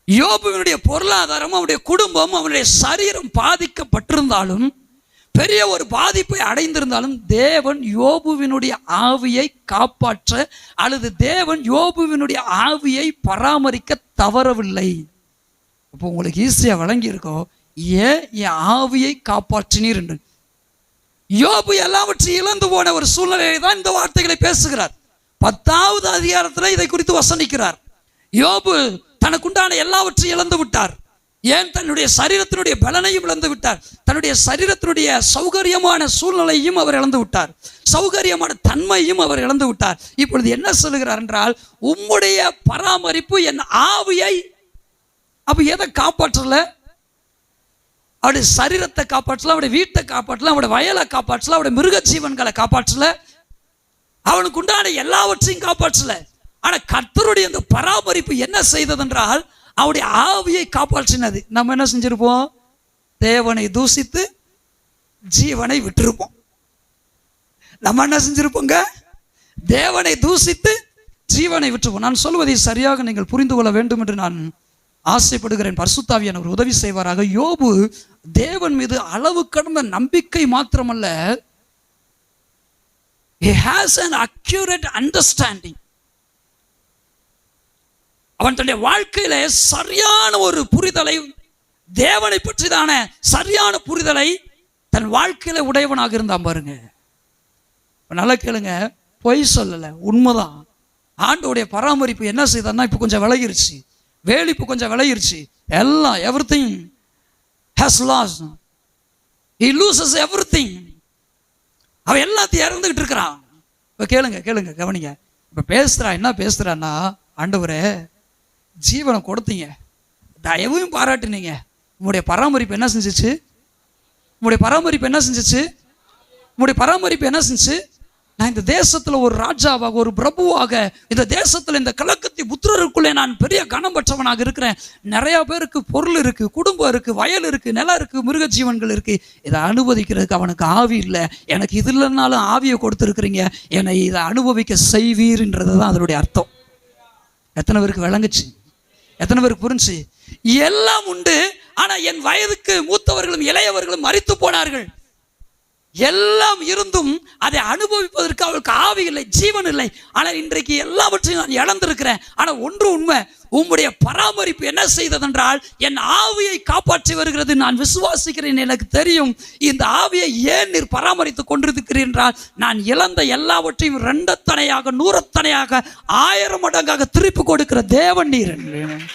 யோபுவினுடைய பொருளாதாரம், அவனுடைய குடும்பம், அவனுடைய சரீரம் பாதிக்கப்பட்டிருந்தாலும், பெரிய ஒரு பாதிப்பை அடைந்திருந்தாலும், தேவன் யோபுவினுடைய ஆவியை காப்பாற்ற அல்லது தேவன் யோபுவினுடைய ஆவியை பராமரிக்க தவறவில்லை. இப்போ உங்களுக்கு ஈஸியா வழங்கி இருக்கோம், ஏன் என் ஆவியை காப்பாற்றினீர் என்று. யோபு எல்லாவற்றையும் இழந்து போன ஒரு சூழ்நிலையை தான் இந்த வார்த்தைகளை பேசுகிறார். 10வது அதிகாரத்தில் இதை குறித்து வசனிக்கிறார். யோபு தனக்குண்டான எல்லாவற்றையும் இழந்து விட்டார். ஏன்? தன்னுடைய சரீரத்தினுடைய பலனையும் இழந்து விட்டார். தன்னுடைய சரீரத்தினுடைய சௌகரியமான சூழ்நிலையும் அவர் இழந்து விட்டார். சௌகரியமான தன்மையும் அவர் இழந்து விட்டார். இப்பொழுது என்ன சொல்லுகிறார் என்றால், உம்முடைய பராமரிப்பு என் ஆவியை, அப்ப எதை காப்பாற்றல? அவருடைய சரீரத்தை காப்பாற்றல, அவருடைய வீட்டை காப்பாற்றல, அவருடைய வயலை காப்பாற்றல, அவருடைய மிருக ஜீவன்களை காப்பாற்றல, அவனுக்கு உண்டான எல்லாவற்றையும் காப்பாற்றல. ஆனா கர்த்தருடைய அந்த பராமரிப்பு என்ன செய்தது என்றால், அவருடைய ஆவியை காப்பாற்றினது. நம்ம என்ன செஞ்சிருப்போம்? தேவனை தூசித்து ஜீவனை விட்டிருப்போம். நம்ம என்ன செஞ்சிருப்போங்க? தேவனை தூசித்து ஜீவனை விட்டுருப்போம். நான் சொல்வதை சரியாக நீங்கள் புரிந்து கொள்ள வேண்டும் என்று நான் ஆசைப்படுகிறேன். பரிசுத்தாவியானவர் உதவி செய்வாராக. யோபு தேவன் மீது அளவு கடந்த நம்பிக்கை மாத்திரமல்ல, he has an accurate understanding. அவன் தன்னுடைய வாழ்க்கையில சரியான ஒரு புரிதலை, தேவனை பற்றிதான சரியான புரிதலை தன் வாழ்க்கையில உடையவனாக இருந்தான் பாருங்க. நல்லா கேளுங்க, பொய் சொல்லல, உண்மைதான். ஆண்டோடைய பராமரிப்பு என்ன செய்தான்னா, இப்போ கொஞ்சம் விலகிருச்சு, வேலிப்பு கொஞ்சம் விலகிருச்சு, எல்லாம் everything has lost, he loses everything. அவன் எல்லாத்தையும் இறந்துகிட்டு இருக்கிறான். இப்போ கேளுங்க கேளுங்க, கவனிங்க. இப்போ பேசுறான், என்ன பேசுறான்னா, ஆண்டவரே ஜீவனை கொடுத்தீங்க, தயவையும் பாராட்டினீங்க, உங்களுடைய பராமரிப்பு என்ன செஞ்சிச்சு? உங்களுடைய பராமரிப்பு என்ன செஞ்சிச்சு? உங்களுடைய பராமரிப்பு என்ன செஞ்சு? நான் இந்த தேசத்துல ஒரு ராஜாவாக, ஒரு பிரபுவாக, இந்த தேசத்துல இந்த கலக்கத்தி புத்திரருக்குள்ளே நான் பெரிய கனம் பெற்றவனாக இருக்கிறேன். நிறைய பேருக்கு பொருள் இருக்கு, குடும்பம் இருக்கு, வயல் இருக்கு, நிலம் இருக்கு, மிருக ஜீவன்கள் இருக்கு. இதை அனுபவிக்கிறதுக்கு அவனுக்கு ஆவி இல்லை. எனக்கு இது இல்லைன்னாலும் ஆவியை கொடுத்துருக்குறீங்க, என்னை இதை அனுபவிக்க செய்வீர்ன்றது தான் அதனுடைய அர்த்தம். எத்தனை பேருக்கு விளங்குச்சு? எத்தனை பேருக்கு புரிஞ்சு? எல்லாம் உண்டு, ஆனா என் வயதுக்கு மூத்தவர்களும் இளையவர்களும் மரித்து போனார்கள். எல்லாம் இருந்தும் அதை அனுபவிப்பதற்கு அவளுக்கு ஆவி இல்லை, ஜீவன் இல்லை. ஆனால் இன்றைக்கு எல்லாவற்றையும் நான் இழந்திருக்கிறேன். ஆனால் ஒன்று உண்மை, உம்முடைய பராமரிப்பு என்ன செய்ததென்றால், என் ஆவியை காப்பாற்றி வருகிறது. நான் விசுவாசிக்கிறேன், எனக்கு தெரியும் இந்த ஆவியை ஏன் நீர் பராமரித்து கொண்டிருக்கிறீர் என்றால், நான் இழந்த எல்லாவற்றையும் 2 தனையாக 100 தனையாக 1000 மடங்காக திருப்பி கொடுக்கிற தேவன் நீர்.